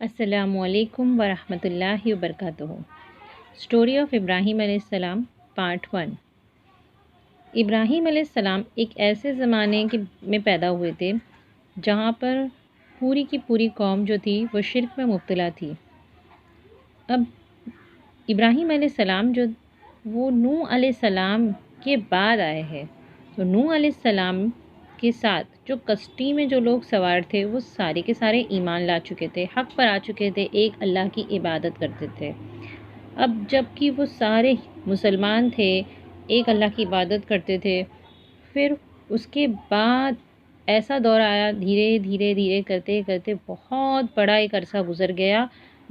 السلام علیکم ورحمۃ اللہ وبرکاتہ۔ اسٹوری آف ابراہیم علیہ السلام پارٹ 1۔ ابراہیم علیہ السلام ایک ایسے زمانے میں پیدا ہوئے تھے جہاں پر پوری کی پوری قوم جو تھی وہ شرک میں مبتلا تھی۔ اب ابراہیم علیہ السلام وہ نوح علیہ السلام کے بعد آئے ہیں، تو نوح علیہ السلام کے ساتھ جو کشتی میں جو لوگ سوار تھے وہ سارے کے سارے ایمان لا چکے تھے، حق پر آ چکے تھے، ایک اللہ کی عبادت کرتے تھے۔ اب جب کہ وہ سارے مسلمان تھے، ایک اللہ کی عبادت کرتے تھے، پھر اس کے بعد ایسا دور آیا، دھیرے دھیرے دھیرے کرتے کرتے بہت بڑا ایک عرصہ گزر گیا،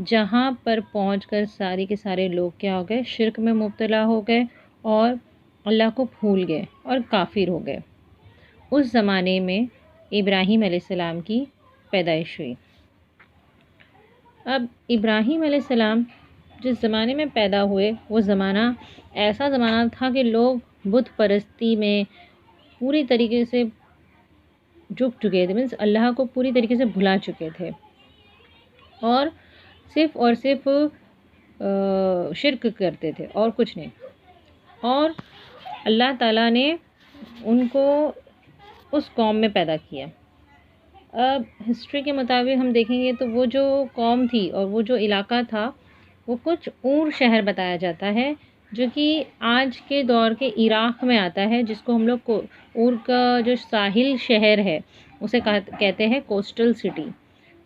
جہاں پر پہنچ کر سارے کے سارے لوگ کیا ہو گئے، شرک میں مبتلا ہو گئے اور اللہ کو بھول گئے اور کافر ہو گئے۔ اس زمانے میں ابراہیم علیہ السلام کی پیدائش ہوئی۔ اب ابراہیم علیہ السلام جس زمانے میں پیدا ہوئے وہ زمانہ ایسا زمانہ تھا کہ لوگ بت پرستی میں پوری طریقے سے جھک چکے تھے، مینس اللہ کو پوری طریقے سے بھلا چکے تھے اور صرف شرک کرتے تھے اور کچھ نہیں۔ اور اللہ تعالیٰ نے ان کو اس قوم میں پیدا کیا۔ اب ہسٹری کے مطابق ہم دیکھیں گے تو وہ جو قوم تھی اور وہ جو علاقہ تھا وہ کچھ اور شہر بتایا جاتا ہے، جو کہ آج کے دور کے عراق میں آتا ہے، جس کو ہم لوگ اور کا جو ساحل شہر ہے اسے کہتے ہیں کوسٹل سٹی۔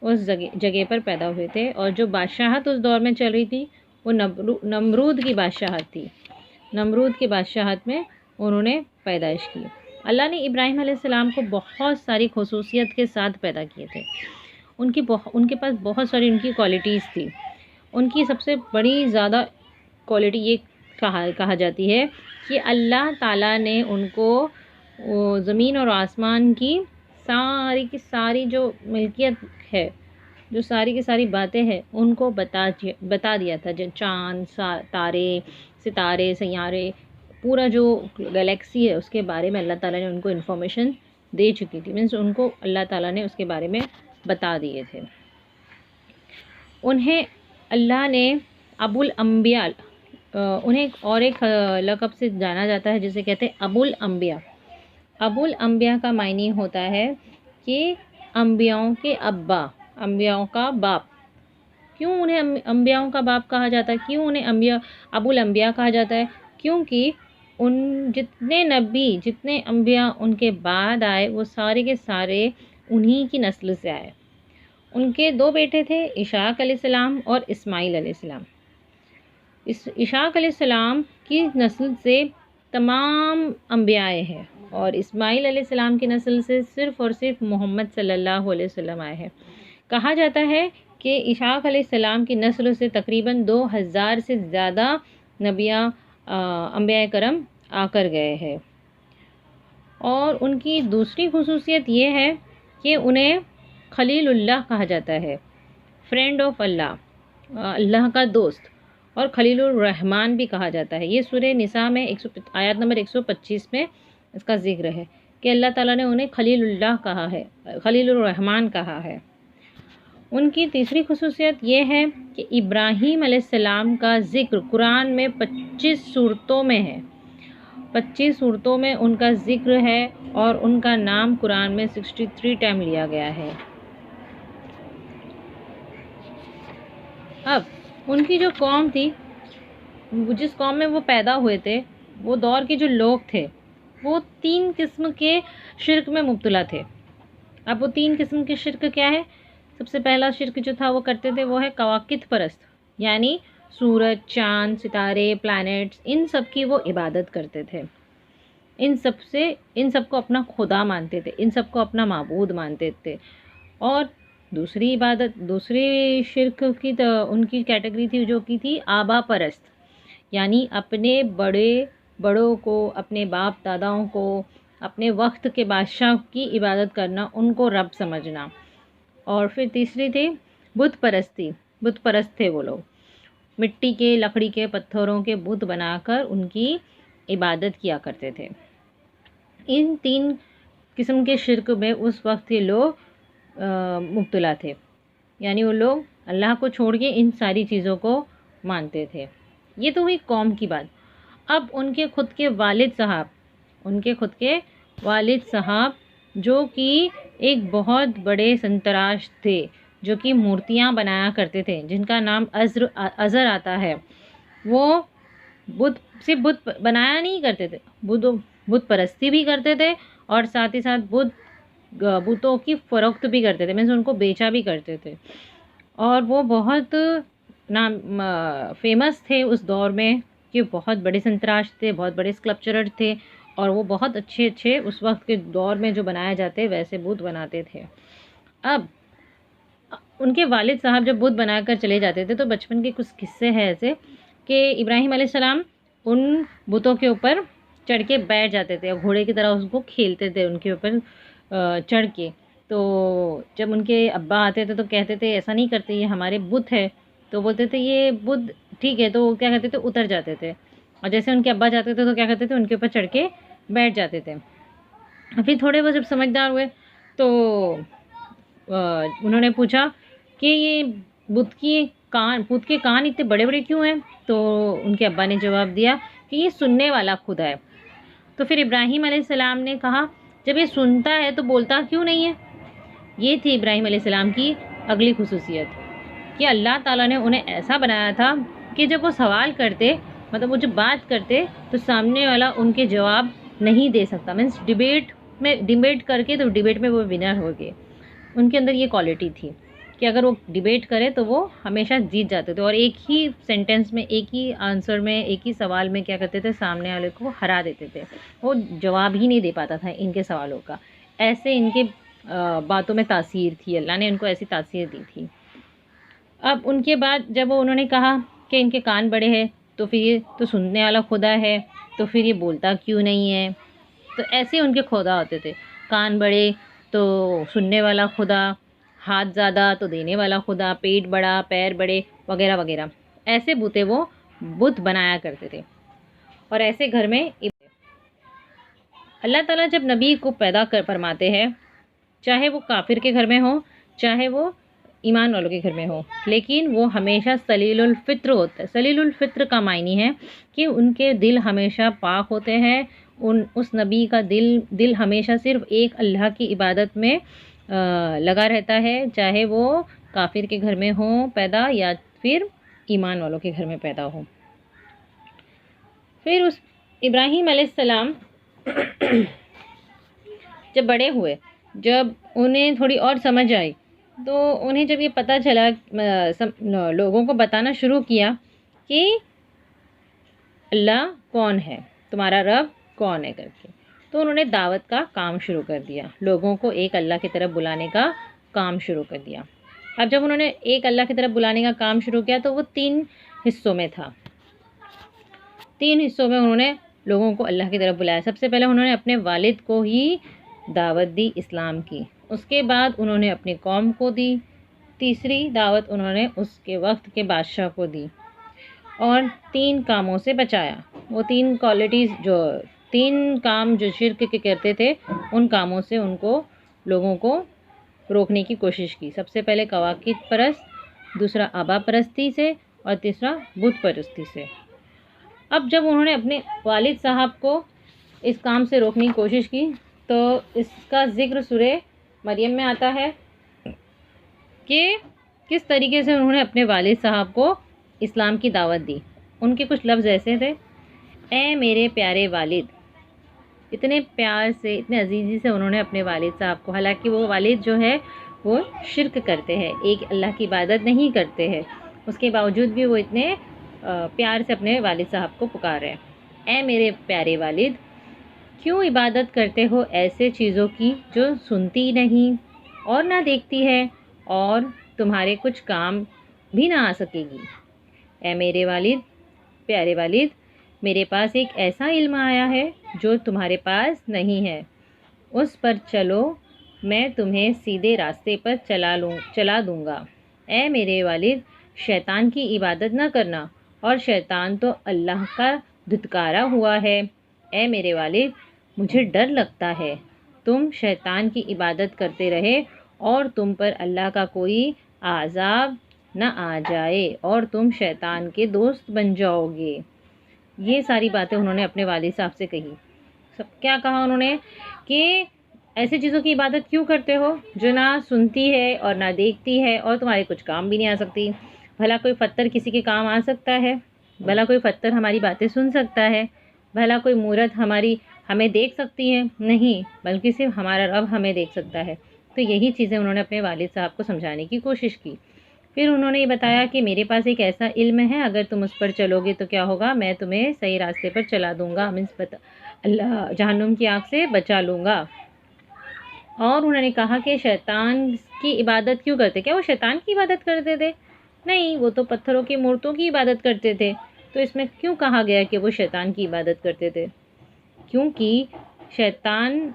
اس جگہ پر پیدا ہوئے تھے، اور جو بادشاہت اس دور میں چل رہی تھی وہ نمرود کی بادشاہت تھی۔ نمرود کی بادشاہت میں انہوں نے پیدائش کی۔ اللہ نے ابراہیم علیہ السلام کو بہت ساری خصوصیت کے ساتھ پیدا کیے تھے۔ ان کے پاس بہت ساری ان کی کوالٹیز تھی۔ ان کی سب سے بڑی زیادہ کوالٹی یہ کہا جاتی ہے کہ اللہ تعالیٰ نے ان کو زمین اور آسمان کی ساری جو ملکیت ہے، جو ساری کی ساری باتیں ہیں ان کو بتا دیا تھا، جو چاند، تارے، ستارے، سیارے، پورا جو گلیکسی ہے اس کے بارے میں اللہ تعالیٰ نے ان کو انفارمیشن دے چکی تھی، مینس ان کو اللہ تعالیٰ نے اس کے بارے میں بتا دیے تھے۔ انہیں اللہ نے ابو الانبیاء، انہیں ایک لقب سے جانا جاتا ہے جسے کہتے ہیں ابو الانبیاء۔ ابو الانبیاء کا معنی ہوتا ہے کہ انبیاؤں کے ابا، انبیاؤں کا باپ۔ کیوں انہیں انبیاؤں کا باپ کہا جاتا ہے؟ کیوں انہیں ابو الانبیاء کہا جاتا ہے؟ کیونکہ جتنے نبی، جتنے انبیاء ان کے بعد آئے وہ سارے کے سارے انہی کی نسل سے آئے۔ ان کے 2 بیٹے تھے، اسحاق علیہ السلام اور اسماعیل علیہ السلام۔ اسحاق علیہ السلام کی نسل سے تمام انبیاء آئے ہیں، اور اسماعیل علیہ السلام کی نسل سے صرف اور صرف محمد صلی اللہ علیہ وسلم آئے ہیں۔ کہا جاتا ہے کہ اسحاق علیہ السلام کی نسل سے تقریباً 2000 سے زیادہ انبیاء کرم آ کر گئے ہیں۔ اور ان کی دوسری خصوصیت یہ ہے کہ انہیں خلیل اللہ کہا جاتا ہے، فرینڈ آف اللہ، اللہ کا دوست، اور خلیل الرحمن بھی کہا جاتا ہے۔ یہ سورہ نساء میں آیت نمبر 125 میں اس کا ذکر ہے کہ اللہ تعالیٰ نے انہیں خلیل اللہ کہا ہے، خلیل الرحمن کہا ہے۔ ان کی تیسری خصوصیت یہ ہے کہ ابراہیم علیہ السلام کا ذکر قرآن میں 25 سورتوں میں ہے، 25 سورتوں میں ان کا ذکر ہے، اور ان کا نام قرآن میں 63 ٹائم لیا گیا ہے۔ اب ان کی جو قوم تھی، جس قوم میں وہ پیدا ہوئے تھے، وہ دور کے جو لوگ تھے وہ 3 قسم کے شرک میں مبتلا تھے۔ اب وہ 3 قسم کے شرک کیا ہے؟ سب سے پہلا شرک جو تھا وہ کرتے تھے وہ ہے کواکب پرست، یعنی سورج، چاند، ستارے، پلانٹس، ان سب کی وہ عبادت کرتے تھے۔ ان سب کو اپنا خدا مانتے تھے، ان سب کو اپنا معبود مانتے تھے۔ اور دوسری شرک کی ان کی کیٹیگری تھی جو کی تھی آبا پرست، یعنی اپنے بڑوں کو، اپنے باپ داداؤں کو، اپنے وقت کے بادشاہ کی عبادت کرنا، ان کو رب سمجھنا۔ اور پھر تیسری تھی بت پرستی، بت پرست تھے وہ لوگ، مٹی کے، لکڑی کے، پتھروں کے بت بنا کر ان کی عبادت کیا کرتے تھے۔ ان 3 قسم کے شرک میں اس وقت یہ لوگ مبتلا تھے، یعنی وہ لوگ اللہ کو چھوڑ کے ان ساری چیزوں کو مانتے تھے۔ یہ تو ہوئی قوم کی بات۔ اب ان کے خود کے والد صاحب جو کہ ایک بہت بڑے سنتراش تھے، جو کہ مورتیاں بنایا کرتے تھے، جن کا نام ازر آتا ہے، وہ صرف بت بنایا نہیں کرتے تھے، بت پرستی بھی کرتے تھے، اور ساتھ ہی ساتھ بتوں کی فروخت بھی کرتے تھے، مینس ان کو بیچا بھی کرتے تھے۔ اور وہ بہت فیمس تھے اس دور میں، کہ بہت بڑے سنتراش تھے، بہت بڑے اسکلپچرر تھے، اور وہ بہت اچھے اس وقت کے دور میں جو بنائے جاتے ویسے بت بناتے تھے۔ اب ان کے والد صاحب جب بت بنا کر چلے جاتے تھے تو بچپن کے کچھ قصے ہیں ایسے کہ ابراہیم علیہ السلام ان بتوں کے اوپر چڑھ کے بیٹھ جاتے تھے، اور گھوڑے کی طرح اس کو کھیلتے تھے ان کے اوپر چڑھ کے۔ تو جب ان کے ابا آتے تھے تو کہتے تھے ایسا نہیں کرتے، یہ ہمارے بت ہے، تو بولتے تھے یہ بت ٹھیک ہے، تو وہ کیا کرتے تھے، اتر جاتے تھے، اور جیسے ان کے ابا جاتے تھے تو کیا کرتے تھے، ان کے اوپر چڑھ کے بیٹھ جاتے تھے۔ پھر تھوڑے بہت جب سمجھدار ہوئے تو انہوں نے پوچھا کہ یہ بت کے کان اتنے بڑے بڑے کیوں ہیں؟ تو ان کے ابا نے جواب دیا کہ یہ سننے والا خدا ہے۔ تو پھر ابراہیم علیہ السلام نے کہا جب یہ سنتا ہے تو بولتا کیوں نہیں ہے؟ یہ تھی ابراہیم علیہ السلام کی اگلی خصوصیت، کہ اللہ تعالیٰ نے انہیں ایسا بنایا تھا کہ جب وہ سوال کرتے، مطلب وہ جب بات کرتے تو سامنے والا ان کے جواب نہیں دے سکتا، مینس ڈیبیٹ کر کے تو ڈیبیٹ میں وہ ونر ہو گئے۔ ان کے اندر یہ کوالٹی تھی کہ اگر وہ ڈیبیٹ کرے تو وہ ہمیشہ جیت جاتے تھے، اور ایک ہی سینٹنس میں، ایک ہی آنسر میں، ایک ہی سوال میں کیا کرتے تھے، سامنے والے کو ہرا دیتے تھے، وہ جواب ہی نہیں دے پاتا تھا ان کے سوالوں کا۔ ایسے ان کے باتوں میں تاثیر تھی، اللہ نے ان کو ایسی تاثیر دی تھی۔ اب ان کے بعد جب انہوں نے کہا کہ ان کے کان بڑے ہیں تو پھر یہ تو سننے والا خدا ہے، تو پھر یہ بولتا کیوں نہیں ہے؟ تو ایسے ان کے خدا ہوتے تھے، کان بڑے تو سننے والا خدا، ہاتھ زیادہ تو دینے والا خدا، پیٹ بڑا، پیر بڑے، وغیرہ وغیرہ، ایسے وہ بت بنایا کرتے تھے۔ اور ایسے گھر میں اللہ تعالیٰ جب نبی کو پیدا فرماتے ہیں، چاہے وہ کافر کے گھر میں ہو، چاہے وہ ایمان والوں کے گھر میں ہو، لیکن وہ ہمیشہ سلیل الفطر ہوتا ہے۔ سلیل الفطر کا معنی ہے کہ ان کے دل ہمیشہ پاک ہوتے ہیں، اس نبی کا دل ہمیشہ صرف ایک اللہ کی عبادت میں لگا رہتا ہے، چاہے وہ کافر کے گھر میں ہو پیدا یا پھر ایمان والوں کے گھر میں پیدا ہو۔ پھر اس ابراہیم علیہ السلام جب بڑے ہوئے، جب انہیں تھوڑی اور سمجھ آئی، تو انہیں جب یہ پتہ چلا، لوگوں کو بتانا شروع کیا کہ اللہ کون ہے، تمہارا رب کون ہے کر کے، تو انہوں نے دعوت کا کام شروع کر دیا، لوگوں کو ایک اللہ کی طرف بلانے کا کام شروع کر دیا۔ اب جب انہوں نے ایک اللہ کی طرف بلانے کا کام شروع کیا تو وہ 3 حصوں میں تھا۔ 3 حصوں میں انہوں نے لوگوں کو اللہ کی طرف بلایا۔ سب سے پہلے انہوں نے اپنے والد کو ہی دعوت دی اسلام کی، اس کے بعد انہوں نے اپنی قوم کو دی، تیسری دعوت انہوں نے اس کے وقت کے بادشاہ کو دی، اور 3 کاموں سے بچایا۔ وہ 3 کوالٹیز، جو 3 کام جو شرک کے کرتے تھے، ان کاموں سے ان کو لوگوں کو روکنے کی کوشش کی۔ سب سے پہلے کواکب پرست، دوسرا آبا پرستی سے، اور تیسرا بت پرستی سے۔ اب جب انہوں نے اپنے والد صاحب کو اس کام سے روکنے کی کوشش کی تو اس کا ذکر سورہ مریم میں آتا ہے کہ کس طریقے سے انہوں نے اپنے والد صاحب کو اسلام کی دعوت دی۔ ان کے کچھ لفظ ایسے تھے، اے میرے پیارے والد، اتنے پیار سے، اتنے عزیزی سے انہوں نے اپنے والد صاحب کو، حالانکہ وہ والد جو ہے وہ شرک کرتے ہیں، ایک اللہ کی عبادت نہیں کرتے ہیں، اس کے باوجود بھی وہ اتنے پیار سے اپنے والد صاحب کو پکار رہے ہیں، اے میرے پیارے والد، کیوں عبادت کرتے ہو ایسے چیزوں کی جو سنتی نہیں اور نہ دیکھتی ہے اور تمہارے کچھ کام بھی نہ آ سکے گی؟ اے میرے والد، پیارے والد، میرے پاس ایک ایسا علم آیا ہے جو تمہارے پاس نہیں ہے، اس پر چلو، میں تمہیں سیدھے راستے پر چلا دوں گا۔ اے میرے والد، شیطان کی عبادت نہ کرنا، اور شیطان تو اللہ کا دھتکارا ہوا ہے۔ اے میرے والد، مجھے ڈر لگتا ہے تم شیطان کی عبادت کرتے رہے اور تم پر اللہ کا کوئی عذاب نہ آ جائے اور تم شیطان کے دوست بن جاؤ گے۔ یہ ساری باتیں انہوں نے اپنے والد صاحب سے کہی۔ کیا کہا انہوں نے کہ ایسی چیزوں کی عبادت کیوں کرتے ہو جو نہ سنتی ہے اور نہ دیکھتی ہے اور تمہارے کچھ کام بھی نہیں آ سکتی۔ بھلا کوئی پتھر کسی کے کام آ سکتا ہے؟ بھلا کوئی پتھر ہماری باتیں سن سکتا ہے؟ بھلا کوئی مورت ہمیں دیکھ سکتی ہے؟ نہیں، بلکہ صرف ہمارا رب ہمیں دیکھ سکتا ہے۔ تو یہی چیزیں انہوں نے اپنے والد صاحب کو سمجھانے کی کوشش کی۔ پھر انہوں نے یہ بتایا کہ میرے پاس ایک ایسا علم ہے، اگر تم اس پر چلو گے تو کیا ہوگا، میں تمہیں صحیح راستے پر چلا دوں گا، اللہ جہنم کی آگ سے بچا لوں گا۔ اور انہوں نے کہا کہ شیطان کی عبادت کیوں کرتے؟ کیا وہ شیطان کی عبادت کرتے تھے؟ نہیں، وہ تو پتھروں کی مورتوں کی عبادت کرتے تھے۔ تو اس میں کیوں کہا گیا کہ وہ شیطان کی عبادت کرتے تھے؟ کیونکہ شیطان،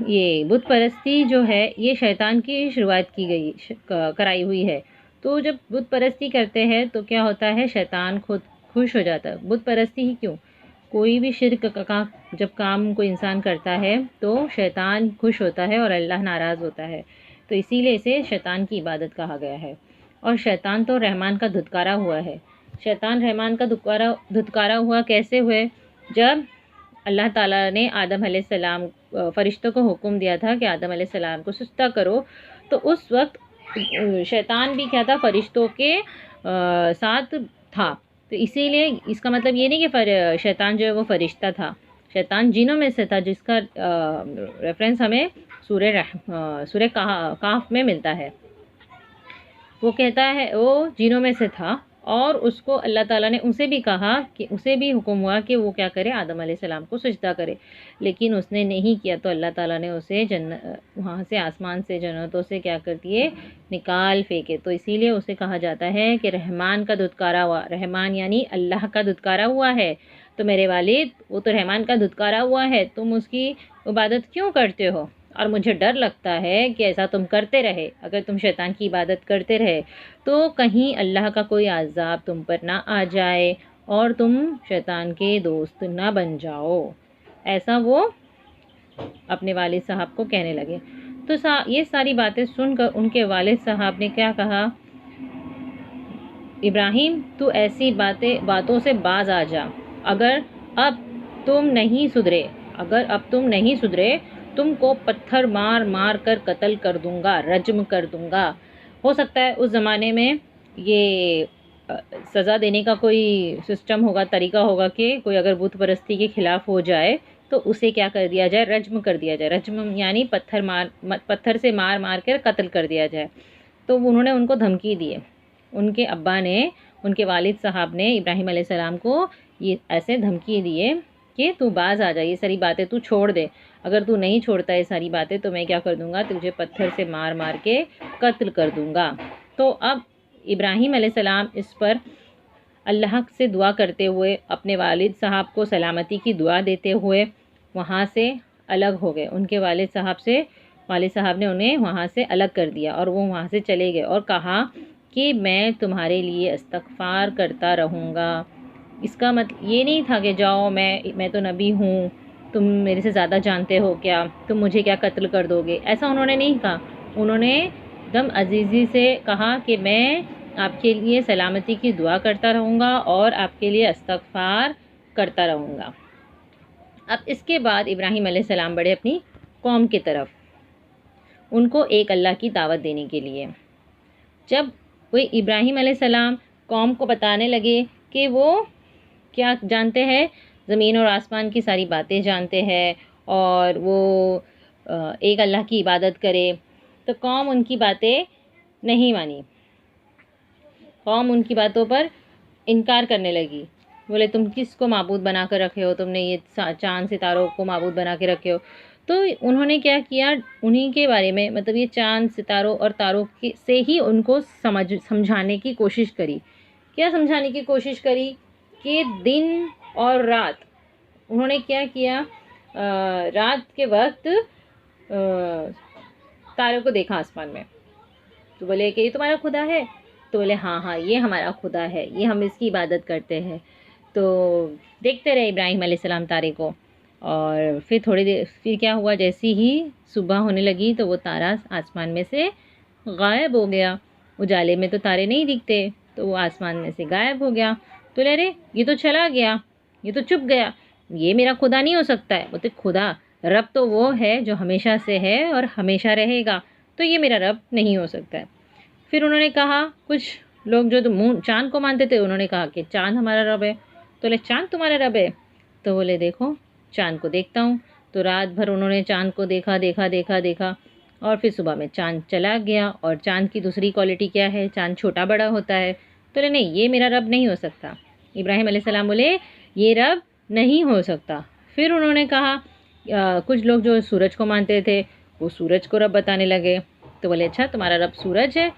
یہ بت پرستی جو ہے یہ شیطان کی شروعات کرائی ہوئی ہے۔ تو جب بت پرستی کرتے ہیں تو کیا ہوتا ہے، شیطان خود خوش ہو جاتا ہے۔ بت پرستی ہی کیوں، کوئی بھی شرک کا جب کام کوئی انسان کرتا ہے تو شیطان خوش ہوتا ہے اور اللہ ناراض ہوتا ہے۔ تو اسی لیے اسے شیطان کی عبادت کہا گیا ہے۔ اور شیطان تو رحمان کا دھتکارا ہوا ہے۔ شیطان رحمان کا دھتکارا ہوا کیسے ہوئے؟ جب اللہ تعالیٰ نے آدم علیہ السلام فرشتوں کو حکم دیا تھا کہ آدم علیہ السلام کو سجدہ کرو، تو اس وقت شیطان بھی کیا تھا، فرشتوں کے ساتھ تھا۔ تو اسی لیے اس کا مطلب یہ نہیں کہ شیطان جو ہے وہ فرشتہ تھا، شیطان جنوں میں سے تھا، جس کا ریفرنس ہمیں سورہ کہف میں ملتا ہے۔ وہ کہتا ہے وہ جنوں میں سے تھا، اور اس کو اللہ تعالیٰ نے اسے بھی کہا کہ اسے بھی حکم ہوا کہ وہ کیا کرے، آدم علیہ السلام کو سجدہ کرے، لیکن اس نے نہیں کیا۔ تو اللہ تعالیٰ نے اسے وہاں سے آسمان سے جنتوں سے کیا کر دیے، نکال پھینکے۔ تو اسی لیے اسے کہا جاتا ہے کہ رحمان کا دھتکارا ہوا، رحمان یعنی اللہ کا دھتکارا ہوا ہے۔ تو میرے والد، وہ تو رحمان کا دھتکارا ہوا ہے، تم اس کی عبادت کیوں کرتے ہو؟ اور مجھے ڈر لگتا ہے کہ ایسا تم کرتے رہے، اگر تم شیطان کی عبادت کرتے رہے تو کہیں اللہ کا کوئی عذاب تم پر نہ آ جائے اور تم شیطان کے دوست نہ بن جاؤ۔ ایسا وہ اپنے والد صاحب کو کہنے لگے۔ تو یہ ساری باتیں سن کر ان کے والد صاحب نے کیا کہا، ابراہیم تو ایسی باتوں سے باز آ جا، اگر اب تم نہیں سدھرے تم کو پتھر مار مار کر قتل کر دوں گا، رجم کر دوں گا۔ ہو سکتا ہے اس زمانے میں یہ سزا دینے کا کوئی سسٹم ہوگا، طریقہ ہوگا کہ کوئی اگر بت پرستی کے خلاف ہو جائے تو اسے کیا کر دیا جائے، رجم کر دیا جائے۔ رجم یعنی پتھر سے مار مار کر قتل کر دیا جائے۔ تو انہوں نے ان کو دھمکی دی، ان کے ابا نے، ان کے والد صاحب نے ابراہیم علیہ السلام کو یہ ایسے دھمکی دیے کہ تو باز آ جا، یہ ساری باتیں تو چھوڑ دے، اگر تو نہیں چھوڑتا یہ ساری باتیں تو میں کیا کر دوں گا، تجھے پتھر سے مار مار کے قتل کر دوں گا۔ تو اب ابراہیم علیہ السلام اس پر اللہ سے دعا کرتے ہوئے، اپنے والد صاحب کو سلامتی کی دعا دیتے ہوئے وہاں سے الگ ہو گئے۔ ان کے والد صاحب نے انہیں وہاں سے الگ کر دیا اور وہ وہاں سے چلے گئے اور کہا کہ میں تمہارے لیے استغفار کرتا رہوں گا۔ اس کا مطلب یہ نہیں تھا کہ جاؤ، میں تو نبی ہوں، تم میرے سے زیادہ جانتے ہو کیا، تم مجھے کیا قتل کر دو گے، ایسا انہوں نے نہیں کہا۔ انہوں نے دم عزیزی سے کہا کہ میں آپ کے لیے سلامتی کی دعا کرتا رہوں گا اور آپ کے لیے استغفار کرتا رہوں گا۔ اب اس کے بعد ابراہیم علیہ السلام بڑھے اپنی قوم کی طرف، ان کو ایک اللہ کی دعوت دینے کے لیے۔ جب وہ ابراہیم علیہ السلام قوم کو بتانے لگے کہ وہ کیا جانتے ہیں، زمین اور آسمان کی ساری باتیں جانتے ہیں اور وہ ایک اللہ کی عبادت کرے، تو قوم ان کی باتیں نہیں مانی، قوم ان کی باتوں پر انکار کرنے لگی۔ بولے تم کس کو معبود بنا کر رکھے ہو، تم نے یہ چاند ستاروں کو معبود بنا کے رکھے ہو۔ تو انہوں نے کیا کیا، انہی کے بارے میں، مطلب یہ چاند ستاروں اور تاروں سے ہی ان کو سمجھانے کی کوشش کری۔ کیا سمجھانے کی کوشش کری کہ دن اور رات، انہوں نے کیا کیا، رات کے وقت تاروں کو دیکھا آسمان میں، تو بولے کہ یہ تمہارا خدا ہے، تو بولے ہاں یہ ہمارا خدا ہے، یہ ہم اس کی عبادت کرتے ہیں۔ تو دیکھتے رہے ابراہیم علیہ السلام تارے کو، اور پھر تھوڑی دیر پھر کیا ہوا، جیسی ہی صبح ہونے لگی تو وہ تارا آسمان میں سے غائب ہو گیا۔ اجالے میں تو تارے نہیں دکھتے، تو وہ آسمان میں سے غائب ہو گیا۔ تو لے رے یہ تو چلا گیا، یہ تو چھپ گیا، یہ میرا خدا نہیں ہو سکتا ہے۔ بولتے خدا، رب تو وہ ہے جو ہمیشہ سے ہے اور ہمیشہ رہے گا، تو یہ میرا رب نہیں ہو سکتا ہے۔ پھر انہوں نے کہا، کچھ لوگ جو چاند کو مانتے تھے انہوں نے کہا کہ چاند ہمارا رب ہے۔ تو بولے چاند تمہارا رب ہے؟ تو بولے دیکھو چاند کو دیکھتا ہوں۔ تو رات بھر انہوں نے چاند کو دیکھا دیکھا دیکھا دیکھا، اور پھر صبح میں چاند چلا گیا۔ اور چاند کی دوسری کوالٹی کیا ہے؟ چاند چھوٹا بڑا ہوتا ہے۔ تو بولے نہیں، یہ میرا رب نہیں ہو سکتا۔ ابراہیم علیہ السلام بولے یہ رب نہیں ہو سکتا۔ پھر انہوں نے کہا کچھ لوگ جو سورج کو مانتے تھے وہ سورج کو رب بتانے لگے۔ تو بولے اچھا تمہارا رب سورج ہے؟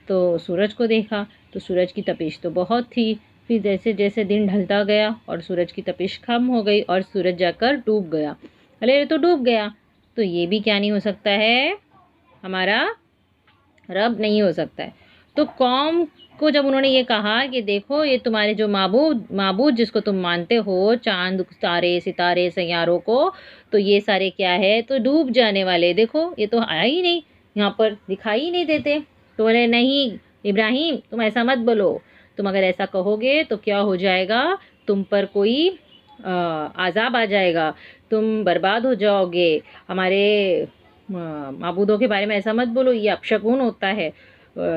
تو سورج کو دیکھا تو سورج کی تپش تو بہت تھی۔ پھر جیسے جیسے دن ڈھلتا گیا اور سورج کی تپش کم ہو گئی اور سورج جا کر ڈوب گیا۔ ارے تو ڈوب گیا، تو یہ بھی کیا نہیں ہو سکتا ہے؟ ہمارا رب نہیں ہو سکتا ہے۔ تو قوم کو جب انہوں نے یہ کہا کہ دیکھو یہ تمہارے جو معبود جس کو تم مانتے ہو، چاند تارے ستارے سیاروں کو، تو یہ سارے کیا ہے؟ تو ڈوب جانے والے، دیکھو یہ تو آیا ہی نہیں، یہاں پر دکھائی ہی نہیں دیتے۔ تو بولے نہیں ابراہیم تم ایسا مت بولو، تم اگر ایسا کہو گے تو کیا ہو جائے گا، تم پر کوئی عذاب آ جائے گا، تم برباد ہو جاؤ گے۔ ہمارے معبودوں کے بارے میں ایسا مت بولو، یہ اپشگن ہوتا ہے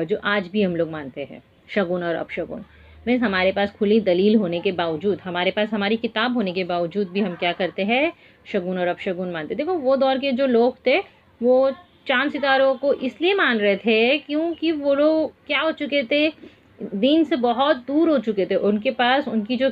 جو آج بھی ہم لوگ مانتے ہیں، شگن اور اپشگن۔ مینس ہمارے پاس کھلی دلیل ہونے کے باوجود، ہمارے پاس ہماری کتاب ہونے کے باوجود بھی ہم کیا کرتے ہیں؟ شگن اور اپشگن مانتے۔ دیکھو وہ دور کے جو لوگ تھے وہ چاند ستاروں کو اس لیے مان رہے تھے کیونکہ وہ لوگ کیا ہو چکے تھے؟ دین سے بہت دور ہو چکے تھے، ان کے پاس ان کی جو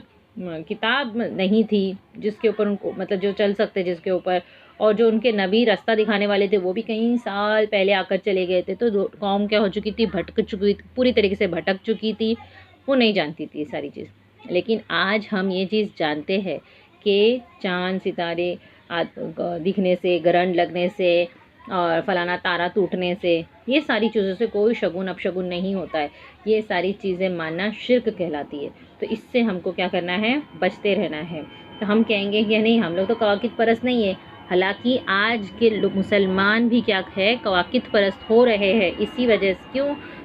کتاب نہیں تھی جس کے اوپر ان کو مطلب جو چل سکتے جس کے اوپر، اور جو ان کے نبی راستہ دکھانے والے تھے وہ بھی کئی سال پہلے آ کر چلے گئے تھے، تو قوم کیا ہو چکی تھی؟ بھٹک چکی تھی، پوری طریقے سے بھٹک چکی تھی، وہ نہیں جانتی تھی یہ ساری چیز۔ لیکن آج ہم یہ چیز جانتے ہیں کہ چاند ستارے دکھنے سے، گرہن لگنے سے اور فلانا تارا ٹوٹنے سے، یہ ساری چیزوں سے کوئی شگن اپشگن نہیں ہوتا ہے۔ یہ ساری چیزیں ماننا شرک کہلاتی ہے۔ تو اس سے ہم کو کیا کرنا ہے؟ بچتے رہنا ہے۔ تو ہم کہیں گے کہ نہیں ہم لوگ تو کواکب پرست نہیں ہے، حالانکہ آج کے مسلمان بھی کیا ہے؟ کواکب پرست ہو رہے ہیں۔ اسی وجہ سے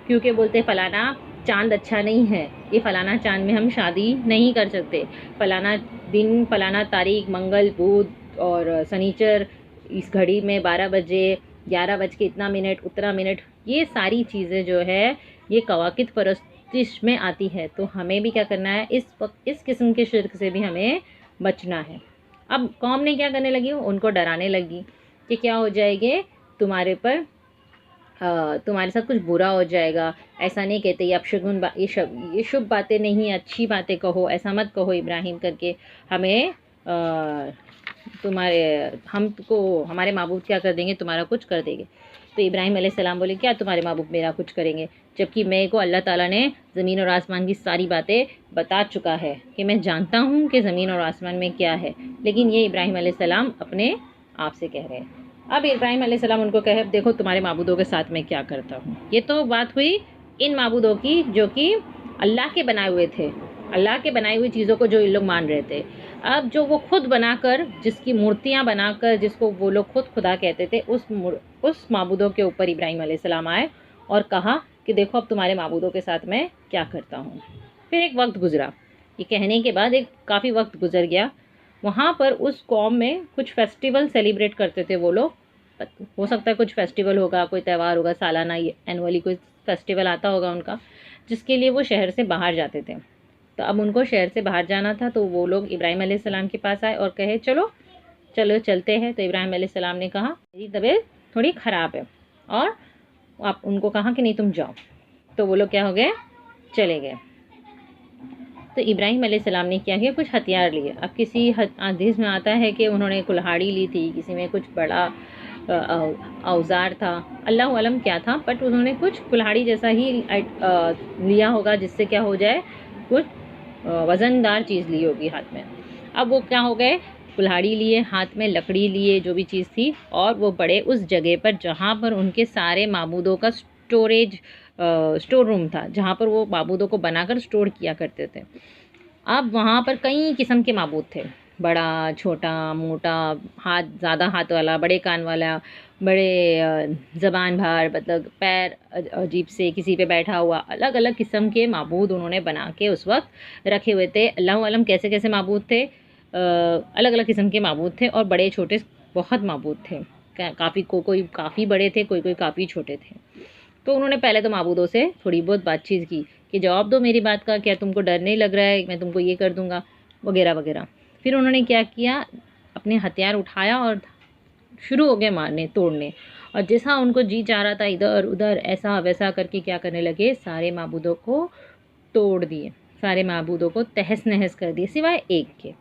کیونکہ بولتے فلانا چاند اچھا نہیں ہے، یہ فلانا چاند میں ہم شادی نہیں کر سکتے، فلانا دن فلانا تاریخ منگل بدھ اور سنیچر اس گھڑی میں 12 بجے 11 بج کے اتنا منٹ اتنا منٹ، یہ ساری چیزیں جو ہے یہ کواکب پرستش میں آتی ہے۔ تو ہمیں بھی کیا کرنا ہے؟ اس وقت اس قسم کے شرک سے بھی ہمیں بچنا ہے۔ اب قوم نے کیا کرنے لگی؟ ان کو ڈرانے لگی کہ کیا ہو جائے گے تمہارے پر، تمہارے ساتھ کچھ برا ہو جائے گا، ایسا نہیں کہتے، یہ اپشگن یہ شبھ باتیں نہیں، اچھی باتیں کہو، ایسا مت کہو ابراہیم کر کے، ہمیں ہم کو ہمارے معبود کیا کر دیں گے؟ تمہارا کچھ کر دیں گے۔ تو ابراہیم علیہ السلام بولے کیا تمہارے معبود میرا کچھ کریں گے؟ جبکہ میں کو اللہ تعالیٰ نے زمین اور آسمان کی ساری باتیں بتا چکا ہے کہ میں جانتا ہوں کہ زمین اور آسمان میں کیا ہے، لیکن یہ ابراہیم علیہ السلام اپنے آپ سے کہہ رہے ہیں۔ اب ابراہیم علیہ السلام ان کو کہے دیکھو تمہارے معبودوں کے ساتھ میں کیا کرتا ہوں۔ یہ تو بات ہوئی ان معبودوں کی جو کہ اللہ کے بنائے ہوئے تھے، اللہ کے بنائی ہوئی چیزوں کو جو ان لوگ مان رہے تھے۔ اب جو وہ خود بنا کر، جس کی مورتیاں بنا کر، جس کو وہ لوگ خود خدا کہتے تھے، اس معبودوں کے اوپر ابراہیم علیہ السلام آئے اور کہا کہ دیکھو اب تمہارے معبودوں کے ساتھ میں کیا کرتا ہوں۔ پھر ایک وقت گزرا، یہ کہنے کے بعد ایک کافی وقت گزر گیا، وہاں پر اس قوم میں کچھ فیسٹیول سیلیبریٹ کرتے تھے وہ لوگ، ہو سکتا ہے کچھ فیسٹیول ہوگا، کوئی تہوار ہوگا سالانہ، اینولی کوئی فیسٹیول آتا ہوگا ان کا، جس کے لیے وہ شہر سے باہر جاتے تھے۔ تو اب ان کو شہر سے باہر جانا تھا، تو وہ لوگ ابراہیم علیہ السلام کے پاس آئے اور کہے چلو چلتے ہیں۔ تو ابراہیم علیہ السلام نے کہا میری طبیعت تھوڑی خراب ہے، اور آپ ان کو کہا کہ نہیں تم جاؤ۔ تو وہ لوگ کیا ہو گئے؟ چلے گئے۔ تو ابراہیم علیہ السلام نے کیا کیا؟ کچھ ہتھیار لیے۔ اب کسی حدیث میں آتا ہے کہ انہوں نے کلہاڑی لی تھی، کسی میں کچھ بڑا اوزار تھا، اللہ علم کیا تھا، بٹ انہوں نے کچھ کلہاڑی جیسا ہی لیا ہوگا جس سے کیا ہو جائے، کچھ وزن دار چیز لی ہوگی ہاتھ میں۔ اب وہ کیا ہو گئے؟ کلہاڑی لیے ہاتھ میں، لکڑی لیے، جو بھی چیز تھی، اور وہ بڑے اس جگہ پر جہاں پر ان کے سارے معبودوں کا اسٹور روم تھا، جہاں پر وہ معبودوں کو بنا کر اسٹور کیا کرتے تھے۔ اب وہاں پر کئی قسم کے معبود تھے، بڑا چھوٹا موٹا، ہاتھ زیادہ ہاتھ والا، بڑے کان والا، بڑے زبان بھر، مطلب پیر عجیب سے کسی پہ بیٹھا ہوا، الگ الگ قسم کے معبود انہوں نے بنا کے اس وقت رکھے ہوئے تھے. اللہ عالم کیسے کیسے معبود تھے، الگ الگ قسم کے معبود تھے، اور بڑے چھوٹے بہت معبود تھے. کافی کوئی کافی بڑے تھے، کوئی کافی چھوٹے تھے. تو انہوں نے پہلے تو معبودوں سے تھوڑی بہت بات چیت کی کہ جواب دو میری بات کا، کیا تم کو ڈر نہیں لگ رہا ہے، میں تم کو یہ کر دوں گا وغیرہ وغیرہ. پھر انہوں نے کیا کیا، اپنے ہتھیار اٹھایا اور شروع ہو گئے مارنے توڑنے. اور جیسا ان کو جی چاہ رہا تھا ادھر ادھر ایسا ویسا کر کے کیا کرنے لگے، سارے معبودوں کو توڑ دیے، سارے معبودوں کو تہس نہس کر دیے سوائے ایک کے.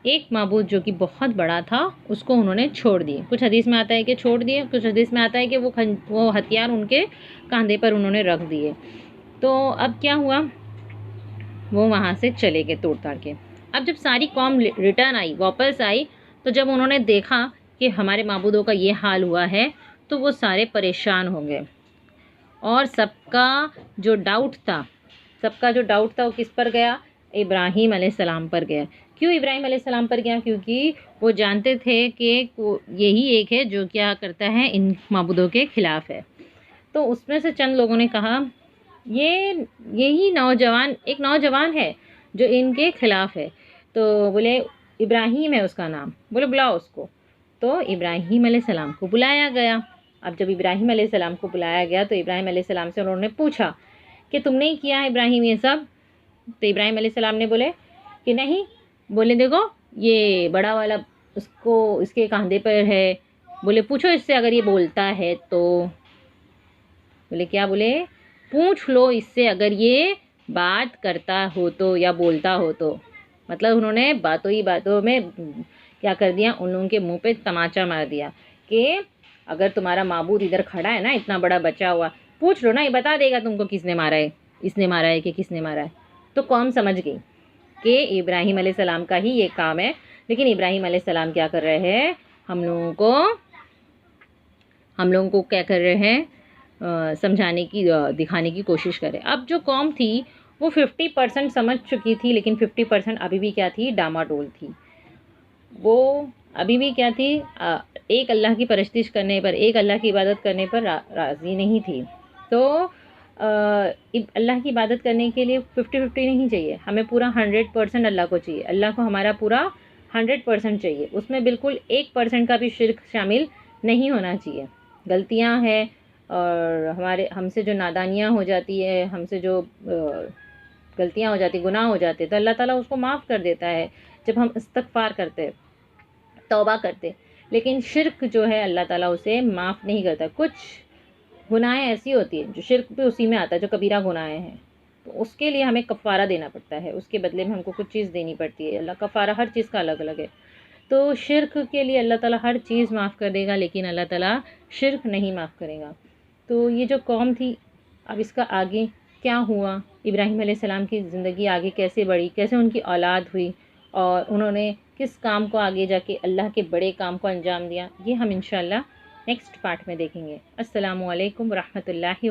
ایک معبود جو کہ بہت بڑا تھا اس کو انہوں نے چھوڑ دیے. کچھ حدیث میں آتا ہے کہ چھوڑ دیے، کچھ حدیث میں آتا ہے کہ وہ ہتھیار ان کے کاندھے پر انہوں نے رکھ دیے. تو اب کیا ہوا، وہ وہاں سے چلے گئے توڑ تاڑ کے. اب جب ساری قوم ریٹرن آئی، واپس آئی، تو جب انہوں نے دیکھا کہ ہمارے معبودوں کا یہ حال ہوا ہے تو وہ سارے پریشان ہو گئے. اور سب کا جو ڈاؤٹ تھا وہ کس پر گیا، ابراہیم علیہ السلام پر گیا. کیوں ابراہیم علیہ السلام پر گیا؟ کیونکہ وہ جانتے تھے کہ یہی ایک ہے جو کیا کرتا ہے، ان معبودوں کے خلاف ہے. تو اس میں سے چند لوگوں نے کہا یہی ایک نوجوان ہے جو ان کے خلاف ہے. تو بولے ابراہیم ہے اس کا نام، بولے بلاؤ اس کو. تو ابراہیم علیہ السلام کو بلایا گیا. اب جب ابراہیم علیہ السلام کو بلایا گیا تو ابراہیم علیہ السلام سے انہوں نے پوچھا کہ تم نے کیا ابراہیم یہ سب؟ تو ابراہیم علیہ السلام نے بولے کہ نہیں. بولے دیکھو یہ بڑا والا اس کے کاندھے پر ہے. بولے پوچھو اس سے اگر یہ بولتا ہے تو. بولے کیا؟ بولے پوچھ لو اس سے اگر یہ بات کرتا ہو تو یا بولتا ہو تو. مطلب انہوں نے باتوں ہی باتوں میں کیا کر دیا، ان لوگوں کے منہ پہ تماچا مار دیا کہ اگر تمہارا معبود ادھر کھڑا ہے نا اتنا بڑا بچا ہوا، پوچھ لو نا، یہ بتا دے گا تم کو کس نے مارا ہے، اس نے مارا ہے کہ کس نے مارا ہے. تو قوم سمجھ گئی کہ ابراہیم علیہ السلام کا ہی یہ کام ہے. لیکن ابراہیم علیہ السلام کیا کر رہے ہیں، ہم لوگوں کو کیا کر رہے ہیں، سمجھانے کی دکھانے کی کوشش کرے. اب جو قوم تھی وہ 50% سمجھ چکی تھی، لیکن 50% ابھی بھی کیا تھی، ڈاماڈول تھی. وہ ابھی بھی کیا تھی، ایک اللہ کی پرستش کرنے پر، ایک اللہ کی عبادت کرنے پر راضی نہیں تھی. تو اللہ کی عبادت کرنے کے لیے 50-50 نہیں چاہیے، ہمیں پورا 100% اللہ کو چاہیے. اللہ کو ہمارا پورا 100% چاہیے. اس میں بالکل 1% کا بھی شرک شامل نہیں ہونا چاہیے. غلطیاں ہیں اور ہم سے جو نادانیاں ہو جاتی ہے، ہم سے جو غلطیاں ہو جاتی، گناہ ہو جاتے، تو اللہ تعالیٰ اس کو معاف کر دیتا ہے جب ہم استغفار کرتے، توبہ کرتے. لیکن شرک جو ہے اللہ تعالیٰ اسے معاف نہیں کرتا. کچھ گناہیں ایسی ہوتی ہیں جو شرک بھی اسی میں آتا ہے، جو کبیرہ گناہیں ہیں، تو اس کے لیے ہمیں کفارہ دینا پڑتا ہے، اس کے بدلے میں ہم کو کچھ چیز دینی پڑتی ہے. اللہ کفارہ ہر چیز کا الگ الگ ہے. تو شرک کے لیے اللہ تعالیٰ ہر چیز معاف کر دے گا، لیکن اللہ تعالیٰ شرک نہیں معاف کرے گا. تو یہ جو قوم تھی، اب اس کا آگے کیا ہوا، ابراہیم علیہ السلام کی زندگی آگے کیسے بڑھی، کیسے ان کی اولاد ہوئی، اور انہوں نے کس کام کو آگے جا کے اللہ کے بڑے کام کو انجام دیا، یہ ہم انشاءاللہ نیکسٹ پارٹ میں دیکھیں گے. السلام علیکم ورحمۃ اللہ.